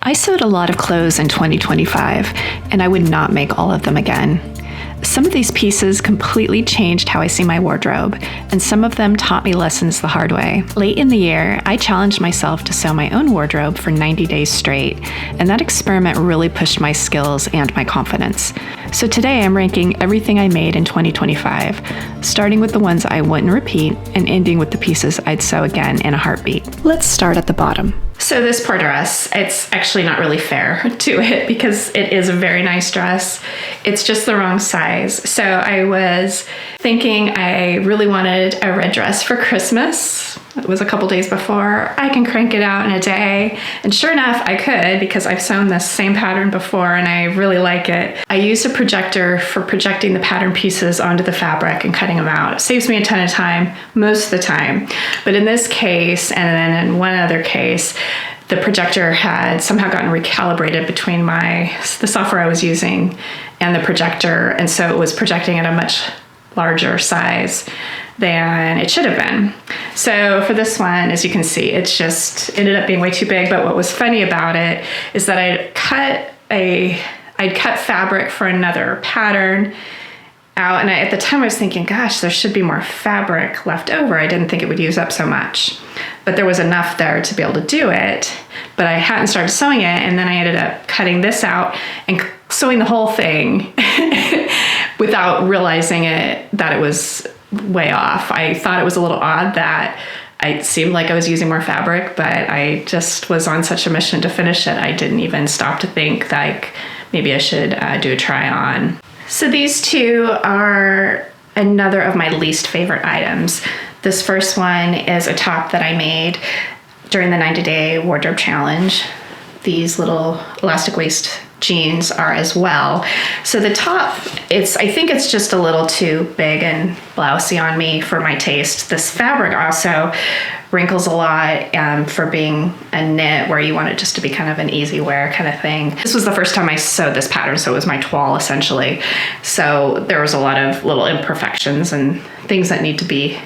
I sewed a lot of clothes in 2025, and I would not make all of them again. Some of these pieces completely changed how I see my wardrobe, and some of them taught me lessons the hard way. Late in the year, I challenged myself to sew my own wardrobe for 90 days straight, and that experiment really pushed my skills and my confidence. So today I'm ranking everything I made in 2025, starting with the ones I wouldn't repeat and ending with the pieces I'd sew again in a heartbeat. Let's start at the bottom. So this poor dress, it's actually not really fair to it because it is a very nice dress. It's just the wrong size. So I was thinking I really wanted a red dress for Christmas. It was a couple days before. I can crank it out in a day. And sure enough, I could because I've sewn this same pattern before and I really like it. I used a projector for projecting the pattern pieces onto the fabric and cutting them out. It saves me a ton of time most of the time. But in this case, and then in one other case, the projector had somehow gotten recalibrated between the software I was using and the projector. And so it was projecting at a much larger size than it should have been. So for this one, as you can see, it's just ended up being way too big. But what was funny about it is that I'd cut fabric for another pattern out. And at the time I was thinking, gosh, there should be more fabric left over. I didn't think it would use up so much, but there was enough there to be able to do it. But I hadn't started sewing it. And then I ended up cutting this out and sewing the whole thing without realizing that it was way off. I thought it was a little odd that it seemed like I was using more fabric, but I just was on such a mission to finish it. I didn't even stop to think like maybe I should do a try on. So these two are another of my least favorite items. This first one is a top that I made during the 90-day wardrobe challenge. These little elastic waist jeans are as well. So the top, I think it's just a little too big and blousy on me for my taste. This fabric also wrinkles a lot for being a knit where you want it just to be kind of an easy wear kind of thing. This was the first time I sewed this pattern, so it was my toile essentially. So there was a lot of little imperfections and things that need to be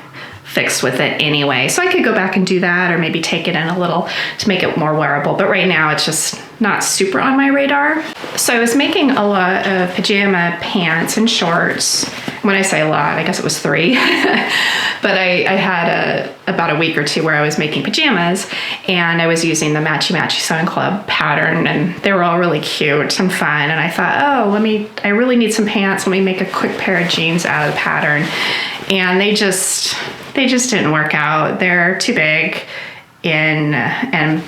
fixed with it anyway. So I could go back and do that or maybe take it in a little to make it more wearable. But right now it's just not super on my radar. So I was making a lot of pajama pants and shorts. When I say a lot, I guess it was 3. But I had about a week or 2 where I was making pajamas and I was using the Matchy Sewing Club pattern and they were all really cute and fun. And I thought, I really need some pants. Let me make a quick pair of jeans out of the pattern. And they just didn't work out. They're too big and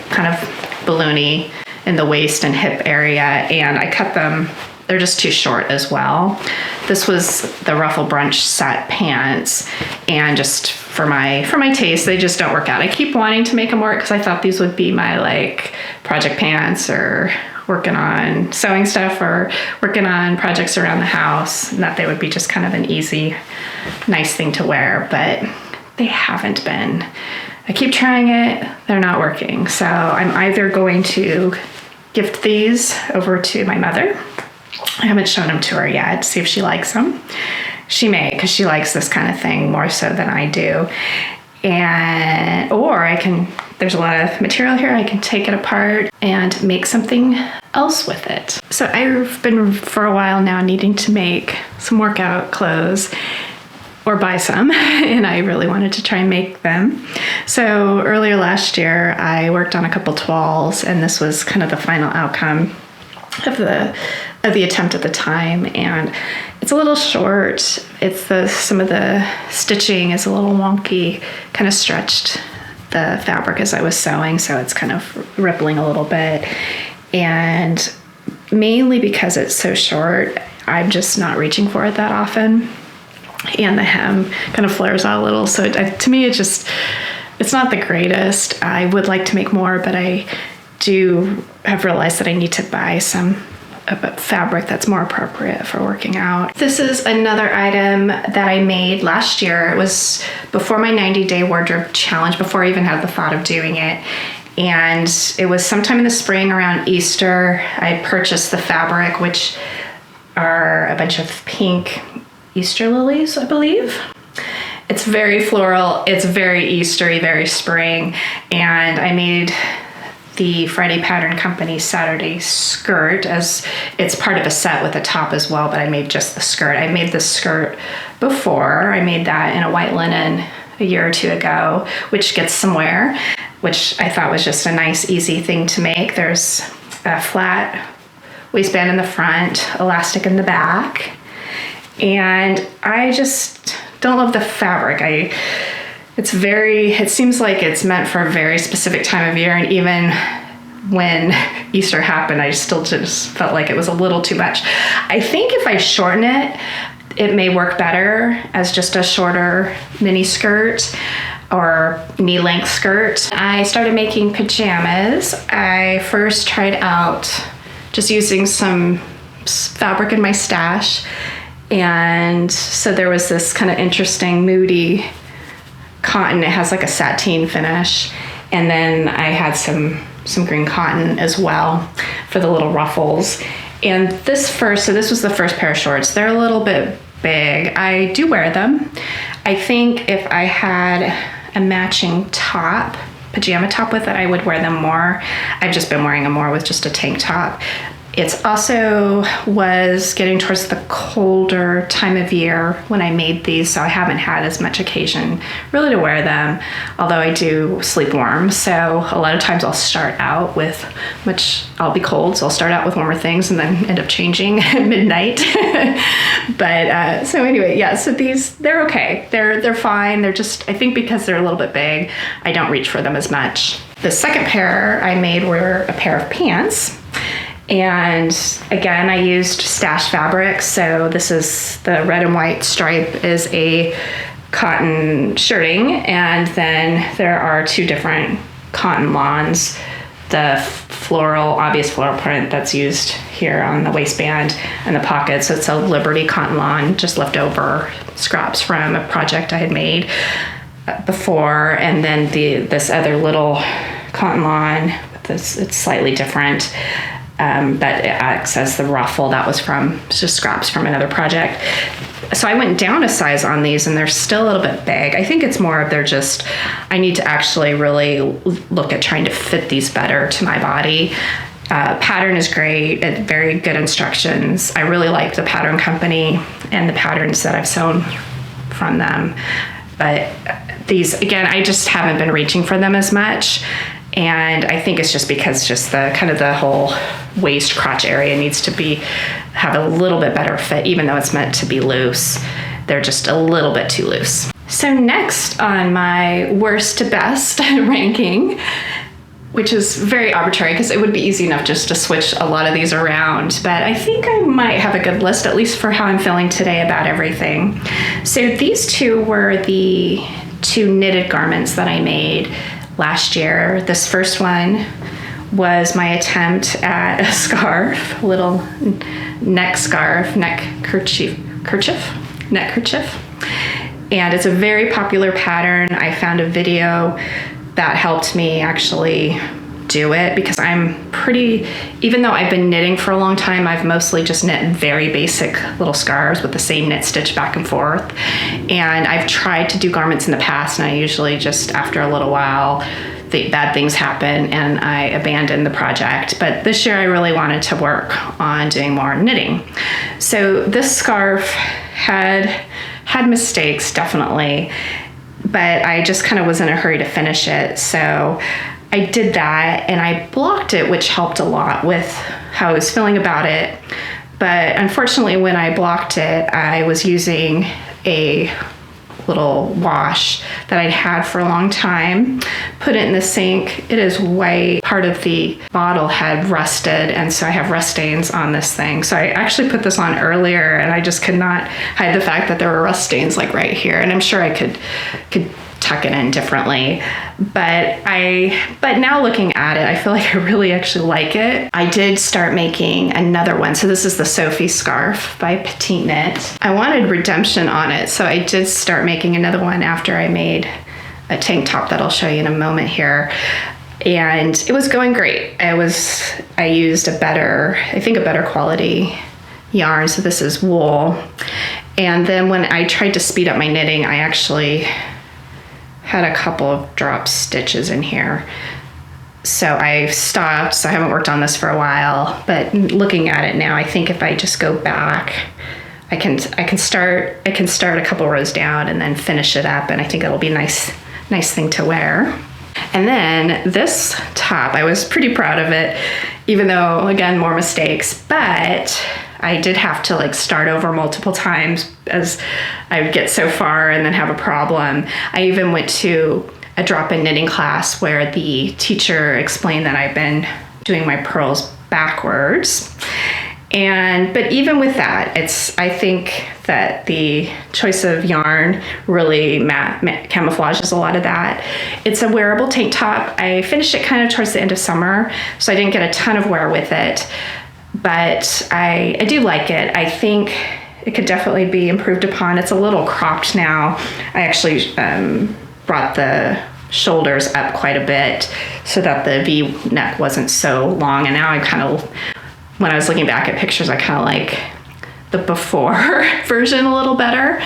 kind of balloony in the waist and hip area. And I cut them, they're just too short as well. This was the ruffle brunch set pants. And just for my taste, they just don't work out. I keep wanting to make them work because I thought these would be my like project pants or working on sewing stuff or working on projects around the house, and that they would be just kind of an easy, nice thing to wear, but they haven't been. I keep trying it, they're not working. So I'm either going to gift these over to my mother. I haven't shown them to her yet to see if she likes them. She may, because she likes this kind of thing more so than I do. Or there's a lot of material here, I can take it apart and make something else with it. So I've been for a while now needing to make some workout clothes or buy some, and I really wanted to try and make them. So earlier last year, I worked on a couple toiles, and this was kind of the final outcome of the attempt at the time. And it's a little short. Some of the stitching is a little wonky, kind of stretched the fabric as I was sewing, so it's kind of rippling a little bit. And mainly because it's so short, I'm just not reaching for it that often. And the hem kind of flares out a little. So to me, it's not the greatest. I would like to make more, but I do have realized that I need to buy some fabric that's more appropriate for working out. This is another item that I made last year. It was before my 90-day wardrobe challenge, before I even had the thought of doing it. And it was sometime in the spring around Easter. I purchased the fabric, which are a bunch of pink Easter lilies, I believe. It's very floral, it's very Eastery, very spring, and I made the Friday Pattern Company Saturday skirt, as it's part of a set with a top as well, but I made just the skirt. I made this skirt before. I made that in a white linen a year or two ago, which gets some wear, which I thought was just a nice, easy thing to make. There's a flat waistband in the front, elastic in the back, and I just don't love the fabric. It seems like it's meant for a very specific time of year, and even when Easter happened, I still just felt like it was a little too much. I think if I shorten it, it may work better as just a shorter mini skirt or knee-length skirt. I started making pajamas. I first tried out just using some fabric in my stash, and so there was this kind of interesting, moody cotton. It has like a sateen finish, and then I had some green cotton as well for the little ruffles. And this was the first pair of shorts. They're a little bit big. I do wear them. I think if I had a matching top, pajama top with it, I would wear them more. I've just been wearing them more with just a tank top. It's also was getting towards the colder time of year when I made these, so I haven't had as much occasion really to wear them, although I do sleep warm. So a lot of times I'll start out with, I'll be cold, so I'll start out with warmer things and then end up changing at midnight. But so anyway, yeah, so they're okay. They're fine. They're just, I think because they're a little bit big, I don't reach for them as much. The second pair I made were a pair of pants. And again, I used stash fabric. So this is the red and white stripe is a cotton shirting. And then there are two different cotton lawns. The obvious floral print that's used here on the waistband and the pocket. So it's a Liberty cotton lawn, just leftover scraps from a project I had made before. And then this other little cotton lawn, it's slightly different. But it acts as the ruffle. That was just scraps from another project. So I went down a size on these, and they're still a little bit big. I think it's more of I need to actually really look at trying to fit these better to my body. Pattern is great, very good instructions. I really like the Pattern Company and the patterns that I've sewn from them. But these, again, I just haven't been reaching for them as much. And I think it's just because the whole waist crotch area needs to have a little bit better fit, even though it's meant to be loose. They're just a little bit too loose. So next on my worst to best ranking, which is very arbitrary because it would be easy enough just to switch a lot of these around, but I think I might have a good list, at least for how I'm feeling today about everything. So these two were the two knitted garments that I made last year. This first one was my attempt at a scarf, a little neck kerchief. And it's a very popular pattern. I found a video that helped me actually do it because even though I've been knitting for a long time, I've mostly just knit very basic little scarves with the same knit stitch back and forth. And I've tried to do garments in the past, and I usually just after a little while, bad things happen and I abandon the project. But this year I really wanted to work on doing more knitting. So this scarf had mistakes, definitely, but I just kind of was in a hurry to finish it. So I did that and I blocked it, which helped a lot with how I was feeling about it. But unfortunately, when I blocked it, I was using a little wash that I'd had for a long time, put it in the sink. It is white. Part of the bottle had rusted, and so I have rust stains on this thing. So I actually put this on earlier, and I just could not hide the fact that there were rust stains like right here. And I'm sure I could tuck it in differently. But now looking at it, I feel like I really actually like it. I did start making another one. So this is the Sophie scarf by petiteknit. I wanted redemption on it, so I did start making another one after I made a tank top that I'll show you in a moment here. And it was going great. I used a better quality yarn. So this is wool. And then when I tried to speed up my knitting, I actually had a couple of drop stitches in here. So I stopped, so I haven't worked on this for a while, but looking at it now, I think if I just go back, I can start a couple rows down and then finish it up, and I think it'll be a nice thing to wear. And then this top, I was pretty proud of it, even though, again, more mistakes, but I did have to like start over multiple times as I would get so far and then have a problem. I even went to a drop-in knitting class where the teacher explained that I've been doing my purls backwards. But even with that, I think that the choice of yarn really camouflages a lot of that. It's a wearable tank top. I finished it kind of towards the end of summer, so I didn't get a ton of wear with it, but I do like it. I think it could definitely be improved upon. It's a little cropped now. I actually brought the shoulders up quite a bit so that the V neck wasn't so long, and now I kind of, when I was looking back at pictures, I kind of like the before version a little better.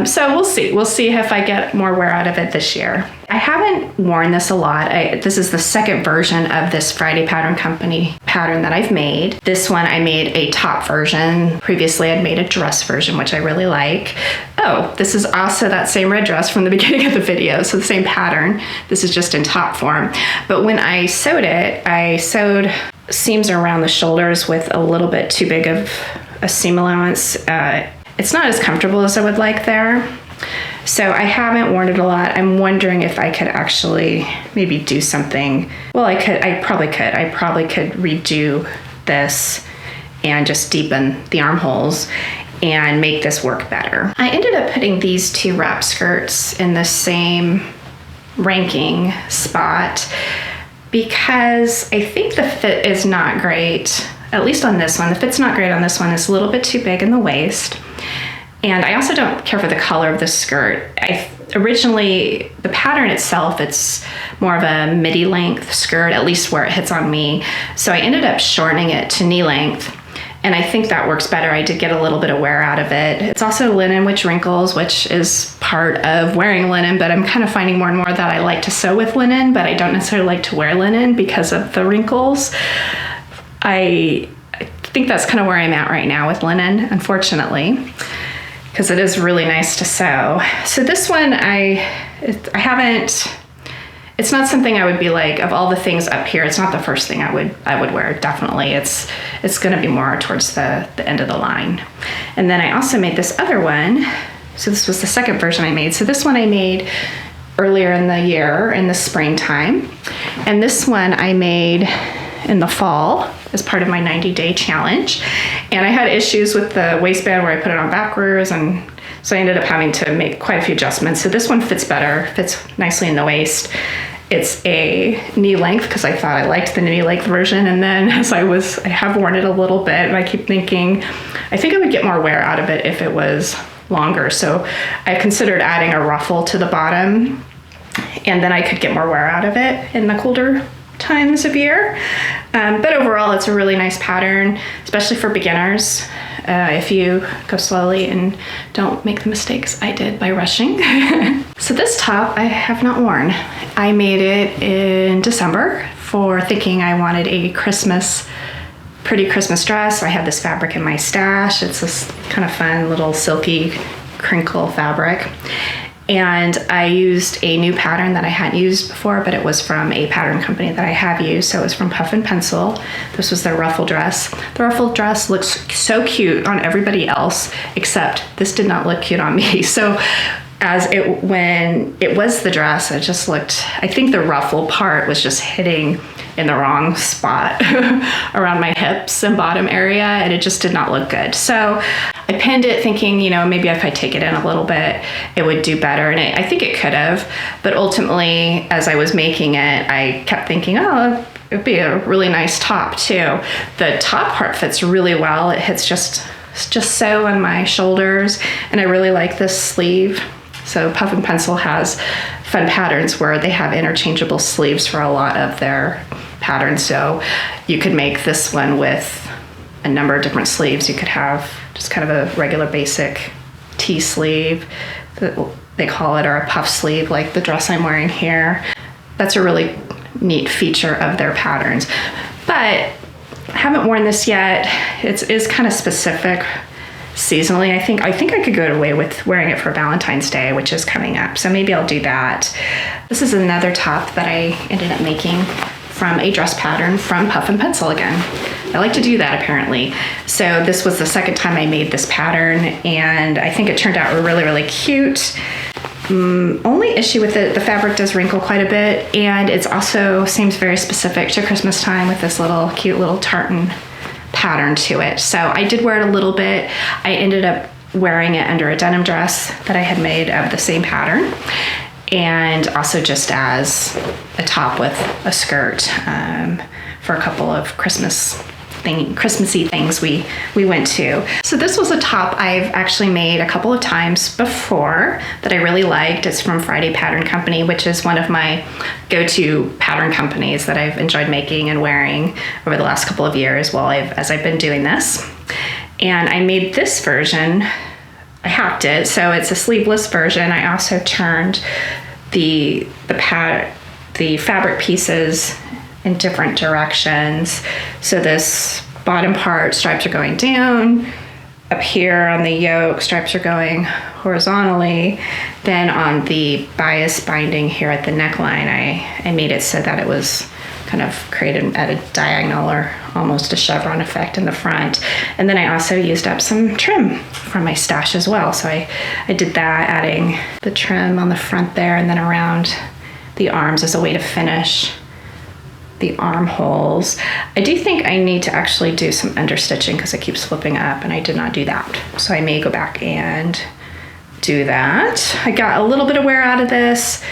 So we'll see. We'll see if I get more wear out of it this year. I haven't worn this a lot. This is the second version of this Friday Pattern Company pattern that I've made. This one I made a top version. Previously I'd made a dress version, which I really like. Oh, this is also that same red dress from the beginning of the video. So the same pattern. This is just in top form. But when I sewed it, I sewed seams around the shoulders with a little bit too big of a seam allowance. It's not as comfortable as I would like there. So I haven't worn it a lot. I'm wondering if I could actually maybe do something. Well, I probably could redo this and just deepen the armholes and make this work better. I ended up putting these two wrap skirts in the same ranking spot because I think the fit is not great, at least on this one. The fit's not great on this one. It's a little bit too big in the waist. And I also don't care for the color of the skirt. Originally, the pattern itself, it's more of a midi length skirt, at least where it hits on me. So I ended up shortening it to knee length. And I think that works better. I did get a little bit of wear out of it. It's also linen, which wrinkles, which is part of wearing linen, but I'm kind of finding more and more that I like to sew with linen, but I don't necessarily like to wear linen because of the wrinkles. I think that's kind of where I'm at right now with linen, unfortunately, because it is really nice to sew. So this one, I haven't, it's not something I would be like, of all the things up here, it's not the first thing I would wear, definitely. It's gonna be more towards the end of the line. And then I also made this other one. So this was the second version I made. So this one I made earlier in the year, in the springtime. And this one I made in the fall as part of my 90-day challenge. And I had issues with the waistband where I put it on backwards, and so I ended up having to make quite a few adjustments. So this one fits better, fits nicely in the waist. It's a knee length because I thought I liked the knee length version, and then as I have worn it a little bit, and I keep thinking, I think I would get more wear out of it if it was longer. So I considered adding a ruffle to the bottom, and then I could get more wear out of it in the colder times of year. But overall, it's a really nice pattern, especially for beginners. If you go slowly and don't make the mistakes I did by rushing. So this top I have not worn. I made it in December for thinking I wanted a pretty Christmas dress. I had this fabric in my stash. It's this kind of fun little silky crinkle fabric. And I used a new pattern that I hadn't used before, but it was from a pattern company that I have used. So it was from Puff and Pencil. This was their ruffle dress. The ruffle dress looks so cute on everybody else, except this did not look cute on me. So when it was the dress, it just looked, I think the ruffle part was just hitting in the wrong spot around my hips and bottom area, and it just did not look good. So I pinned it thinking, maybe if I take it in a little bit, it would do better. And I think it could have, but ultimately, as I was making it, I kept thinking, oh, it would be a really nice top too. The top part fits really well. It hits just so on my shoulders, and I really like this sleeve. So Puff and Pencil has fun patterns where they have interchangeable sleeves for a lot of their patterns. So you could make this one with a number of different sleeves. You could have just kind of a regular basic T sleeve, they call it, or a puff sleeve like the dress I'm wearing here. That's a really neat feature of their patterns. But I haven't worn this yet. It is kind of specific seasonally. I think I could get away with wearing it for Valentine's Day, which is coming up. So maybe I'll do that. This is another top that I ended up making from a dress pattern from Puff and Pencil again. I like to do that apparently. So this was the second time I made this pattern, and I think it turned out really, really cute. Only issue with it, the fabric does wrinkle quite a bit, and it also seems very specific to Christmas time with this little cute little tartan pattern to it. So I did wear it a little bit. I ended up wearing it under a denim dress that I had made of the same pattern, and also just as a top with a skirt for a couple of Christmassy things we went to. So this was a top I've actually made a couple of times before that I really liked. It's from Friday Pattern Company, which is one of my go-to pattern companies that I've enjoyed making and wearing over the last couple of years as I've been doing this. And I made this version. I hacked it, so it's a sleeveless version. I also turned the fabric pieces in different directions. So this bottom part, stripes are going down. Up here on the yoke, stripes are going horizontally. Then on the bias binding here at the neckline, I made it so that it was kind of created at a diagonal or almost a chevron effect in the front. And then I also used up some trim from my stash as well. So I did that, adding the trim on the front there and then around the arms as a way to finish the armholes. I do think I need to actually do some understitching because it keeps flipping up, and I did not do that. So I may go back and do that. I got a little bit of wear out of this.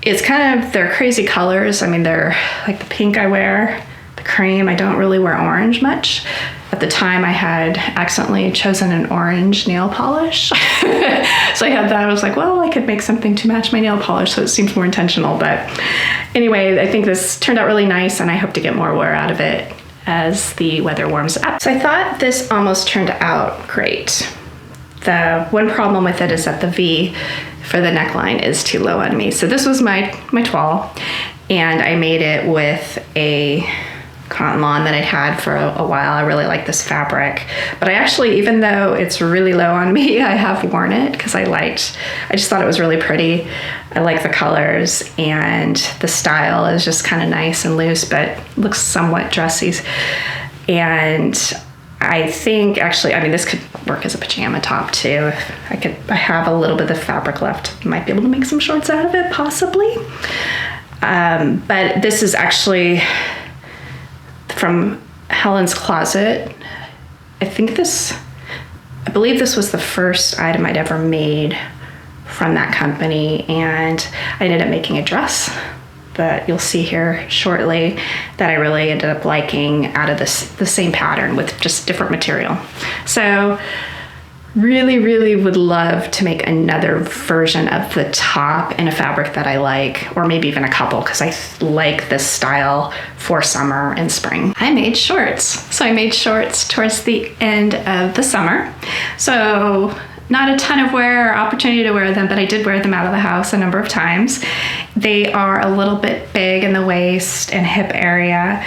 It's kind of, they're crazy colors. I mean, they're like the pink I wear, the cream. I don't really wear orange much. At the time I had accidentally chosen an orange nail polish. So I had that. I was like, well, I could make something to match my nail polish, so it seems more intentional. But anyway, I think this turned out really nice, and I hope to get more wear out of it as the weather warms up. So I thought this almost turned out great. The one problem with it is that the V for the neckline is too low on me. So this was my toile, and I made it with a cotton lawn that I'd had for a while. I really like this fabric, but I actually, even though it's really low on me, I have worn it because I just thought it was really pretty. I like the colors, and the style is just kind of nice and loose, but looks somewhat dressy. And I think actually, I mean, this could work as a pajama top too. I have a little bit of fabric left. Might be able to make some shorts out of it, possibly. But this is actually from Helen's Closet. I believe this was the first item I'd ever made from that company, and I ended up making a dress that you'll see here shortly that I really ended up liking out of the same pattern with just different material. So really, really would love to make another version of the top in a fabric that I like, or maybe even a couple, because I like this style for summer and spring. I made shorts. So I made shorts towards the end of the summer. So not a ton of wear or opportunity to wear them, but I did wear them out of the house a number of times. They are a little bit big in the waist and hip area.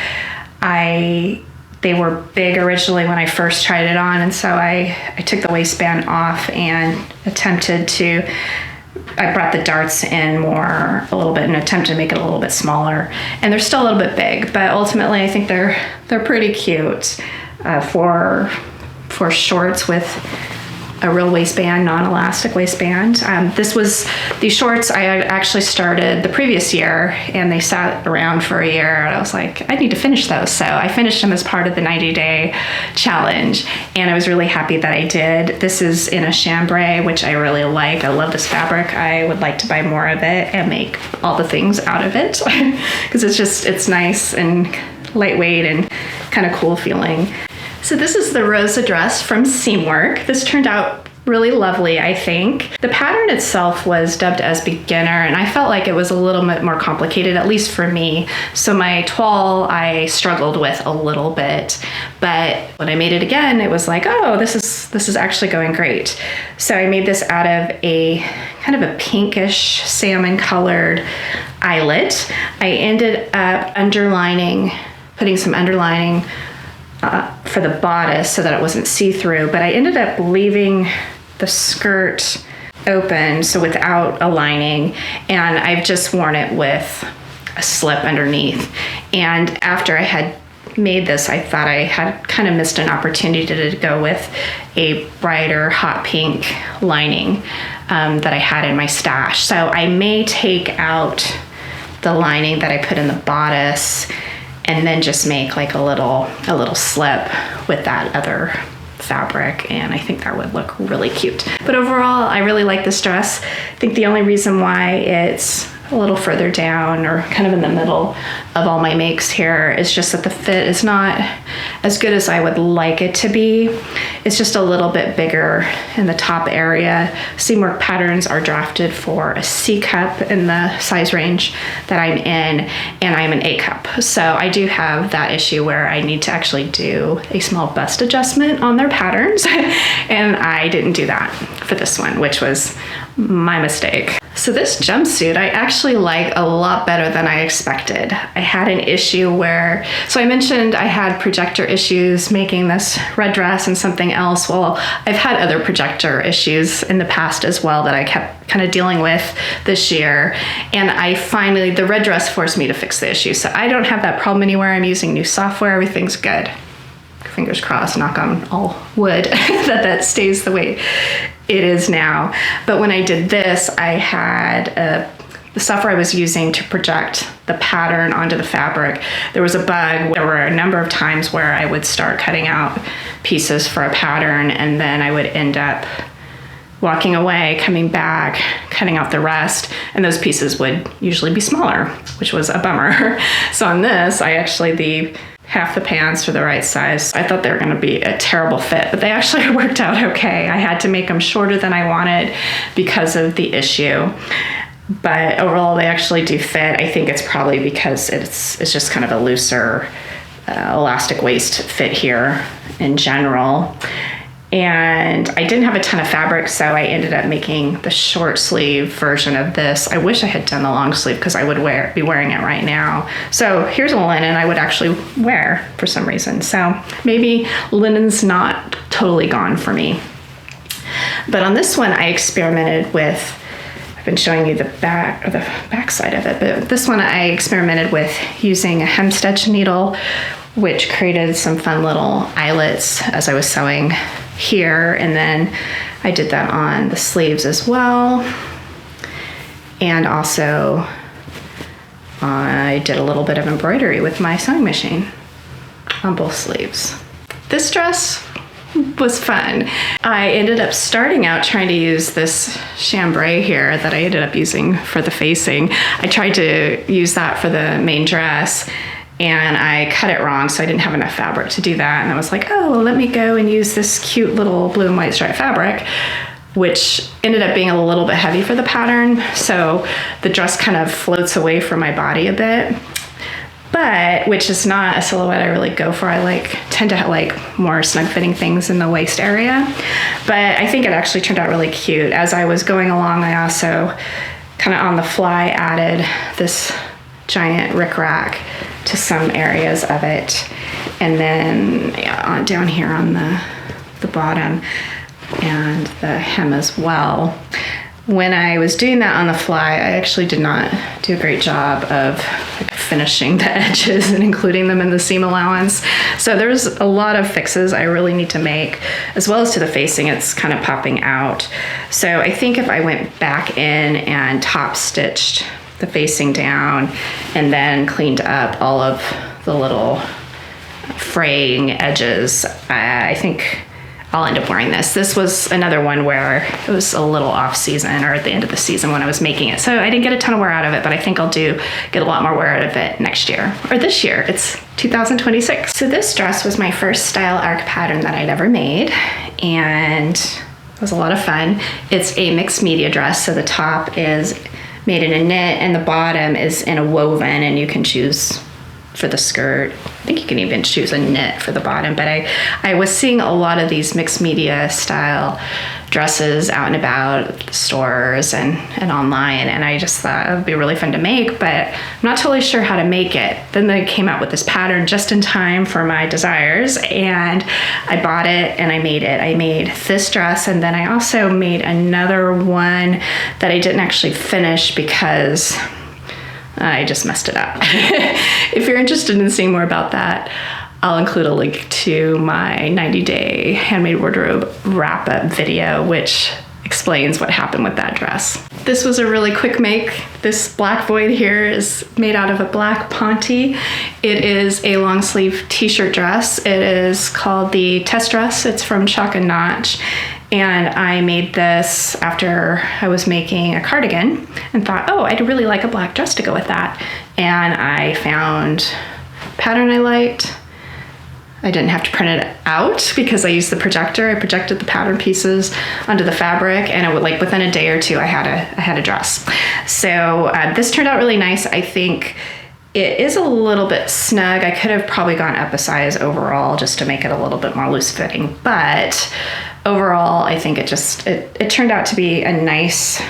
They were big originally when I first tried it on, and so I took the waistband off and I brought the darts in a little bit and attempted to make it a little bit smaller. And they're still a little bit big, but ultimately I think they're pretty cute for shorts with a real waistband, non-elastic waistband. These shorts I actually started the previous year, and they sat around for a year, and I was like, I need to finish those. So I finished them as part of the 90-day challenge, and I was really happy that I did. This is in a chambray, which I really like. I love this fabric. I would like to buy more of it and make all the things out of it because it's nice and lightweight and kind of cool feeling. So this is the Rosa dress from Seamwork. This turned out really lovely, I think. The pattern itself was dubbed as beginner, and I felt like it was a little bit more complicated, at least for me. So my toile I struggled with a little bit, but when I made it again, it was like, oh, this is actually going great. So I made this out of a kind of a pinkish salmon colored eyelet. I ended up putting some underlining for the bodice so that it wasn't see-through, but I ended up leaving the skirt open, so without a lining, and I've just worn it with a slip underneath. And after I had made this, I thought I had kind of missed an opportunity to go with a brighter hot pink lining that I had in my stash. So I may take out the lining that I put in the bodice and then just make like a little slip with that other fabric, and I think that would look really cute. But overall, I really like this dress. I think the only reason why it's a little further down or kind of in the middle of all my makes here is just that the fit is not as good as I would like it to be. It's just a little bit bigger in the top area. Seamwork patterns are drafted for a C cup in the size range that I'm in, and I'm an A cup. So I do have that issue where I need to actually do a small bust adjustment on their patterns, and I didn't do that for this one, which was my mistake. So this jumpsuit I actually like a lot better than I expected. I had an issue where, so I mentioned I had projector issues making this red dress and something else. Well, I've had other projector issues in the past as well that I kept kind of dealing with this year. And the red dress forced me to fix the issue. So I don't have that problem anywhere. I'm using new software. Everything's good. Fingers crossed, knock on all wood, that stays the way it is now. But when I did this, I had the software I was using to project the pattern onto the fabric. There was a bug. There were a number of times where I would start cutting out pieces for a pattern, and then I would end up walking away, coming back, cutting out the rest, and those pieces would usually be smaller, which was a bummer. So on this, half the pants for the right size. I thought they were going to be a terrible fit, but they actually worked out okay. I had to make them shorter than I wanted because of the issue, but overall they actually do fit. I think it's probably because it's just kind of a looser elastic waist fit here in general. And I didn't have a ton of fabric, so I ended up making the short sleeve version of this. I wish I had done the long sleeve because I would be wearing it right now. So here's a linen I would actually wear for some reason. So maybe linen's not totally gone for me. But on this one, I experimented with, I've been showing you the back side of it, but this one I experimented with using a hem stitch needle, which created some fun little eyelets as I was sewing here, and then I did that on the sleeves as well, and also I did a little bit of embroidery with my sewing machine on both sleeves. This dress was fun. I ended up starting out trying to use this chambray here that I ended up using for the facing. I tried to use that for the main dress, and I cut it wrong, so I didn't have enough fabric to do that. And I was like, oh, well, let me go and use this cute little blue and white striped fabric, which ended up being a little bit heavy for the pattern. So the dress kind of floats away from my body a bit, but which is not a silhouette I really go for. I tend to like more snug fitting things in the waist area, but I think it actually turned out really cute. As I was going along, I also kind of on the fly added this giant rickrack to some areas of it, and then down here on the bottom and the hem as well. When I was doing that on the fly, I actually did not do a great job of finishing the edges and including them in the seam allowance. So there's a lot of fixes I really need to make, as well as to the facing. It's kind of popping out. So I think if I went back in and top stitched the facing down and then cleaned up all of the little fraying edges, I think I'll end up wearing this. This was another one where it was a little off season, or at the end of the season when I was making it. So I didn't get a ton of wear out of it, but I think I'll get a lot more wear out of it next year, or this year. It's 2026. So this dress was my first style arc pattern that I'd ever made. And It was a lot of fun. It's a mixed media dress, so the top is made in a knit and the bottom is in a woven, and you can choose for the skirt. I think you can even choose a knit for the bottom, but I was seeing a lot of these mixed media style dresses out and about stores and online, and I just thought it would be really fun to make, but I'm not totally sure how to make it. Then they came out with this pattern just in time for my desires, and I bought it and I made it. I made this dress, and then I also made another one that I didn't actually finish because I just messed it up. If you're interested in seeing more about that, I'll include a link to my 90-day handmade wardrobe wrap-up video, which explains what happened with that dress. This was a really quick make. This black void here is made out of a black ponte. It is a long sleeve t-shirt dress. It is called the Tess dress. It's from Chalk and Notch. And I made this after I was making a cardigan and thought, oh, I'd really like a black dress to go with that. And I found a pattern I liked. I didn't have to print it out because I used the projector. I projected the pattern pieces onto the fabric, and it would, like, within a day or two, I had a dress. So this turned out really nice. I think it is a little bit snug. I could have probably gone up a size overall just to make it a little bit more loose fitting, but overall, I think it turned out to be a nice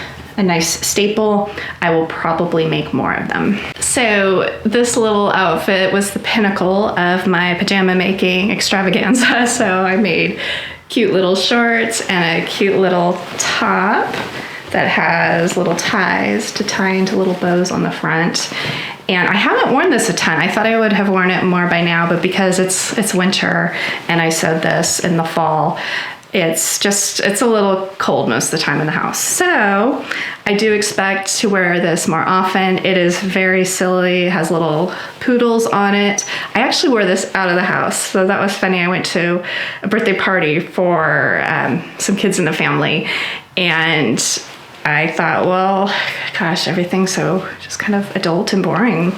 staple. I will probably make more of them. So this little outfit was the pinnacle of my pajama making extravaganza. So I made cute little shorts and a cute little top that has little ties to tie into little bows on the front. And I haven't worn this a ton. I thought I would have worn it more by now, but because it's winter and I sewed this in the fall, it's a little cold most of the time in the house. So I do expect to wear this more often. It is very silly, it has little poodles on it. I actually wore this out of the house, so that was funny. I went to a birthday party for some kids in the family, and I thought, well, gosh, everything's so just kind of adult and boring.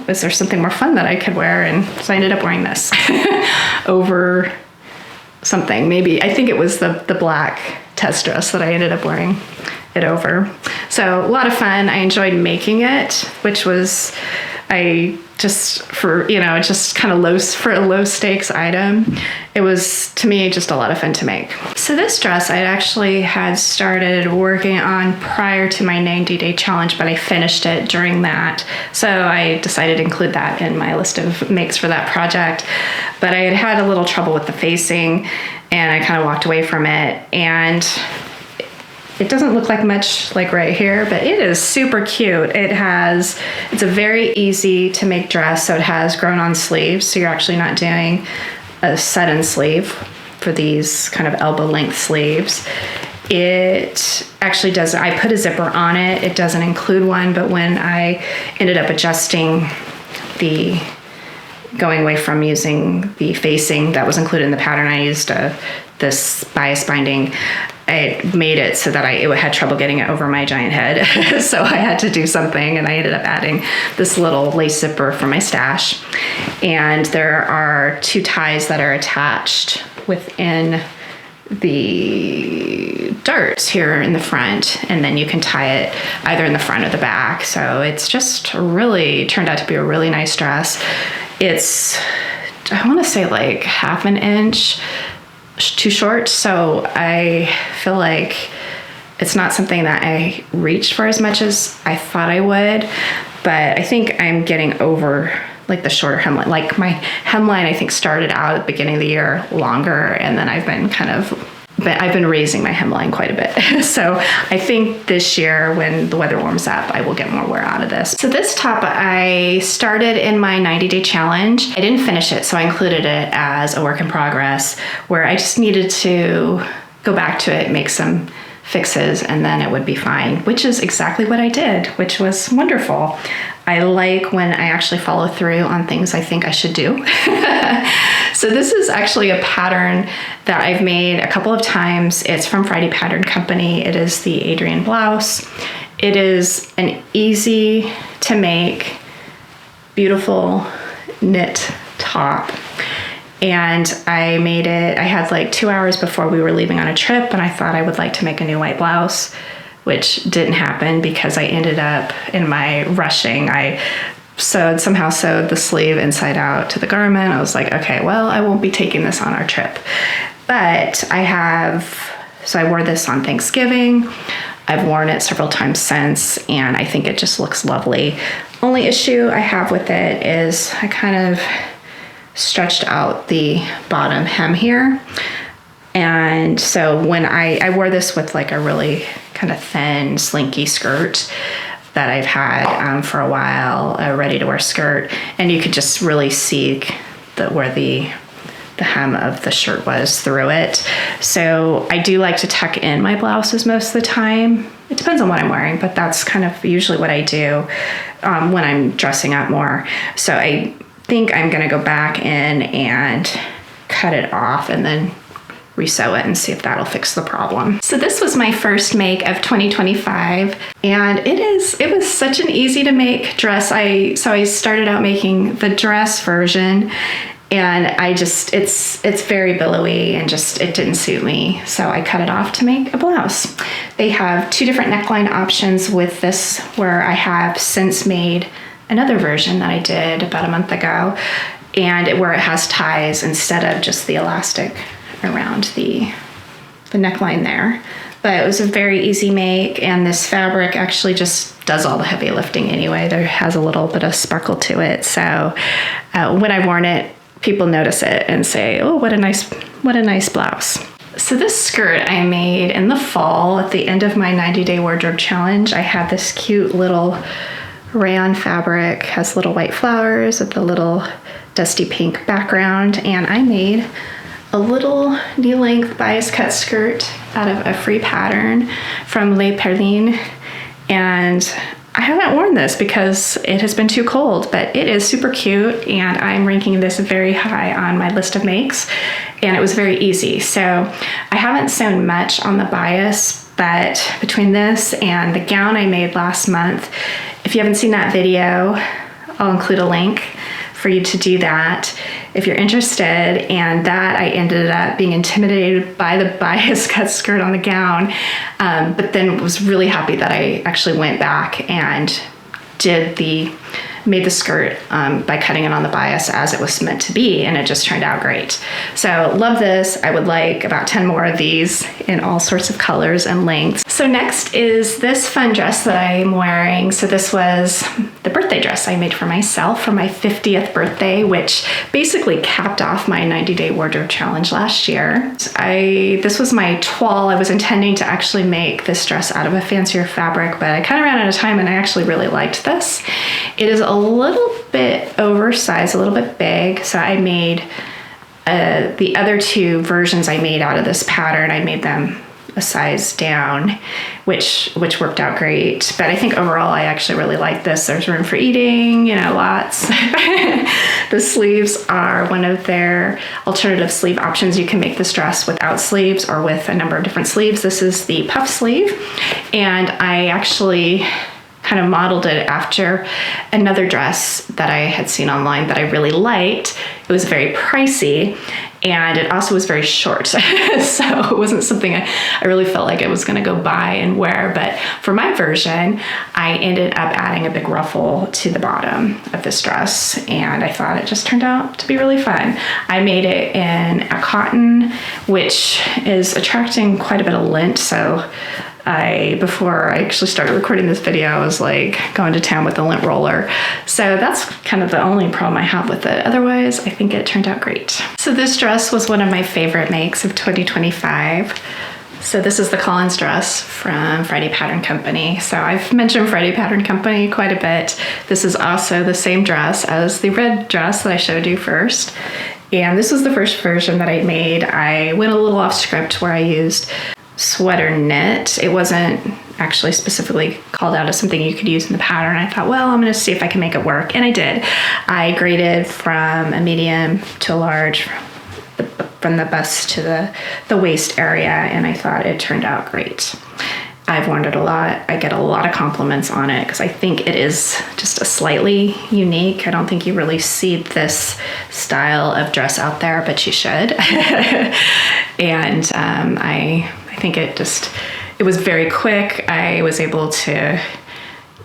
Is there something more fun that I could wear? And so I ended up wearing this over something. Maybe, I think it was the black Tess dress that I ended up wearing it over. So a lot of fun. I enjoyed making it, which was, just kind of low stakes item. It was, to me, just a lot of fun to make. So this dress I actually had started working on prior to my 90-day challenge, but I finished it during that. So I decided to include that in my list of makes for that project. But I had a little trouble with the facing, and I kind of walked away from it. And it doesn't look like much like right here, but it is super cute. It's a very easy to make dress, so it has grown on sleeves, so you're actually not doing a set-in sleeve for these kind of elbow length sleeves. It actually does, I put a zipper on it. It doesn't include one, but when I ended up adjusting going away from using the facing that was included in the pattern, I used this bias binding. I made it so that it had trouble getting it over my giant head. So I had to do something, and I ended up adding this little lace zipper for my stash. And there are 2 ties that are attached within the darts here in the front, and then you can tie it either in the front or the back. So it's just really turned out to be a really nice dress. It's, I want to say, like half an inch too short, so I feel like it's not something that I reached for as much as I thought I would, but I think I'm getting over like the shorter hemline. Like my hemline, I think, started out at the beginning of the year longer, and then I've been raising my hemline quite a bit. So I think this year, when the weather warms up, I will get more wear out of this. So this top I started in my 90-day challenge. I didn't finish it, so I included it as a work in progress, where I just needed to go back to it, make some fixes, and then it would be fine, which is exactly what I did, which was wonderful. I like when I actually follow through on things I think I should do. So this is actually a pattern that I've made a couple of times. It's from Friday Pattern Company. It is the Adrienne blouse. It is an easy to make, beautiful knit top. And I made it, I had like 2 hours before we were leaving on a trip, and I thought I would like to make a new white blouse, which didn't happen because I ended up in my rushing. I somehow sewed the sleeve inside out to the garment. I was like, okay, well, I won't be taking this on our trip. But so I wore this on Thanksgiving. I've worn it several times since, and I think it just looks lovely. Only issue I have with it is I kind of stretched out the bottom hem here. And so when I wore this with like a really kind of thin, slinky skirt that I've had for a while, a ready-to-wear skirt, and you could just really see where the hem of the shirt was through it. So I do like to tuck in my blouses most of the time. It depends on what I'm wearing, but that's kind of usually what I do when I'm dressing up more. So I think I'm gonna go back in and cut it off and then resew it and see if that'll fix the problem. So this was my first make of 2025, and it was such an easy to make dress. So I started out making the dress version, and it's very billowy and just, it didn't suit me. So I cut it off to make a blouse. They have 2 different neckline options with this, where I have since made another version that I did about a month ago, and where it has ties instead of just the elastic around the neckline there. But it was a very easy make, and this fabric actually just does all the heavy lifting anyway. There has a little bit of sparkle to it. So when I've worn it, people notice it and say, oh, what a nice blouse. So this skirt I made in the fall at the end of my 90-day wardrobe challenge. I had this cute little rayon fabric, has little white flowers with a little dusty pink background, and I made a little knee-length bias cut skirt out of a free pattern from Les Perlines. And I haven't worn this because it has been too cold, but it is super cute, and I'm ranking this very high on my list of makes, and it was very easy. So I haven't sewn much on the bias, but between this and the gown I made last month, if you haven't seen that video, I'll include a link for you to do that if you're interested. And that I ended up being intimidated by the bias cut skirt on the gown, but then was really happy that I actually went back and made the skirt by cutting it on the bias as it was meant to be, and it just turned out great. So love this. I would like about 10 more of these in all sorts of colors and lengths. So next is this fun dress that I'm wearing. So this was the birthday dress I made for myself for my 50th birthday, which basically capped off my 90-day wardrobe challenge last year. This was my toile. I was intending to actually make this dress out of a fancier fabric, but I kind of ran out of time, and I actually really liked this. It is a little bit oversized, a little bit big, so I made the other 2 versions I made out of this pattern. I made them a size down, which worked out great. But I think overall I actually really like this. There's room for eating, lots. The sleeves are one of their alternative sleeve options. You can make this dress without sleeves or with a number of different sleeves. This is the puff sleeve, and I actually kind of modeled it after another dress that I had seen online that I really liked. It was very pricey, and it also was very short. So it wasn't something I really felt like I was gonna go buy and wear. But for my version, I ended up adding a big ruffle to the bottom of this dress, and I thought it just turned out to be really fun. I made it in a cotton, which is attracting quite a bit of lint. So before I actually started recording this video, I was like going to town with the lint roller. So that's kind of the only problem I have with it. Otherwise, I think it turned out great. So this dress was one of my favorite makes of 2025. So this is the Collins dress from Friday Pattern Company. So I've mentioned Friday Pattern Company quite a bit. This is also the same dress as the red dress that I showed you first. And this was the first version that I made. I went a little off script where I used sweater knit. It wasn't actually specifically called out as something you could use in the pattern. I thought, well, I'm going to see if I can make it work, and I did. I graded from a medium to a large, from the bust to the waist area, and I thought it turned out great. I've worn it a lot. I get a lot of compliments on it because I think it is just a slightly unique. I don't think you really see this style of dress out there, but you should. And I think it was very quick. I was able to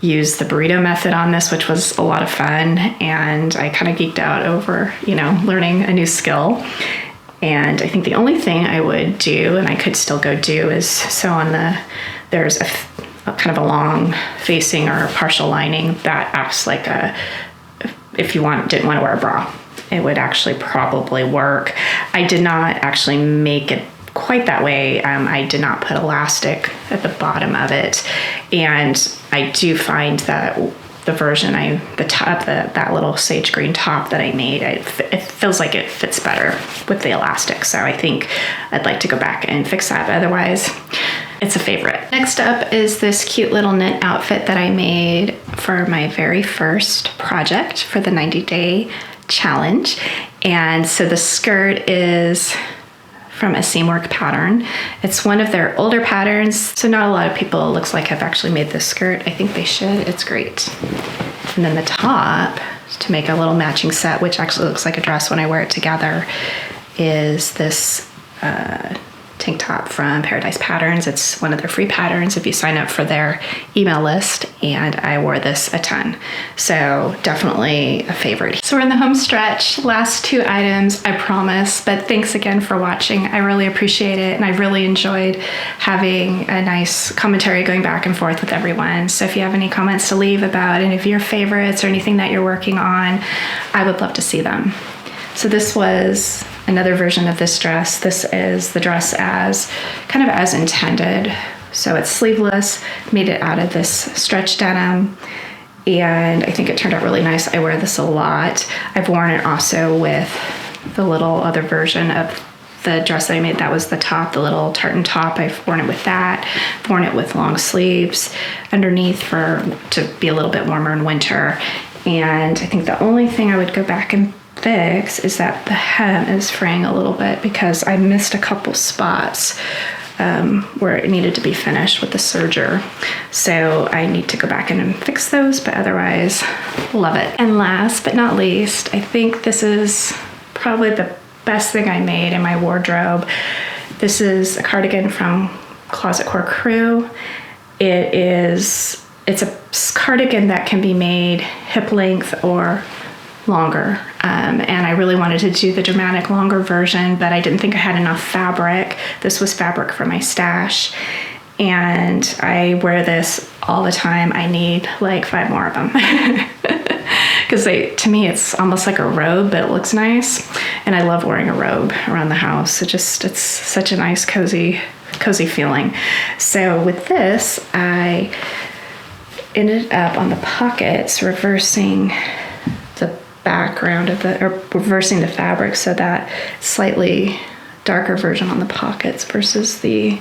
use the burrito method on this, which was a lot of fun. And I kind of geeked out over, learning a new skill. And I think the only thing I would do, and I could still go do, is sew on there's a kind of a long facing or partial lining that acts like if you didn't want to wear a bra, it would actually probably work. I did not actually make it quite that way. I did not put elastic at the bottom of it. And I do find that the version that little sage green top that I made, it feels like it fits better with the elastic. So I think I'd like to go back and fix that, but otherwise it's a favorite. Next up is this cute little knit outfit that I made for my very first project for the 90-day challenge. And so the skirt is from a seamwork pattern. It's one of their older patterns, so not a lot of people, it looks like, have actually made this skirt. I think they should. It's great. And then the top, to make a little matching set, which actually looks like a dress when I wear it together, is this tank top from Paradise Patterns. It's one of their free patterns if you sign up for their email list, and I wore this a ton. So definitely a favorite. So we're in the home stretch. Last 2 items, I promise, but thanks again for watching. I really appreciate it, and I really enjoyed having a nice commentary going back and forth with everyone. So if you have any comments to leave about any of your favorites or anything that you're working on, I would love to see them. So this was another version of this dress. This is the dress as intended. So it's sleeveless, made it out of this stretch denim, and I think it turned out really nice. I wear this a lot. I've worn it also with the little other version of the dress that I made. That was the top, the little tartan top. I've worn it with that. I've worn it with long sleeves underneath to be a little bit warmer in winter. And I think the only thing I would go back and fix is that the hem is fraying a little bit because I missed a couple spots where it needed to be finished with the serger. So I need to go back in and fix those, but otherwise, love it. And last but not least, I think this is probably the best thing I made in my wardrobe. This is a cardigan from Closet Core Crew. It's a cardigan that can be made hip length or longer. And I really wanted to do the dramatic longer version, but I didn't think I had enough fabric. This was fabric from my stash, and I wear this all the time. I need like 5 more of them because to me it's almost like a robe, but it looks nice, and I love wearing a robe around the house. It's such a nice cozy feeling. So with this, I ended up on the pockets reversing the background reversing the fabric so that slightly darker version on the pockets versus the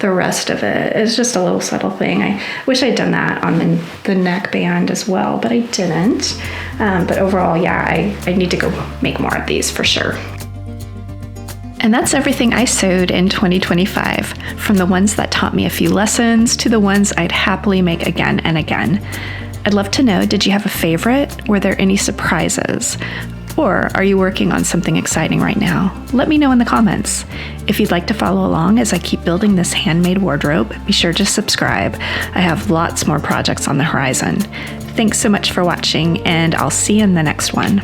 rest of it. It's just a little subtle thing. I wish I'd done that on the neckband as well, but I didn't. But overall, yeah, I need to go make more of these for sure. And that's everything I sewed in 2025, from the ones that taught me a few lessons to the ones I'd happily make again and again. I'd love to know, did you have a favorite? Were there any surprises? Or are you working on something exciting right now? Let me know in the comments. If you'd like to follow along as I keep building this handmade wardrobe, be sure to subscribe. I have lots more projects on the horizon. Thanks so much for watching, and I'll see you in the next one.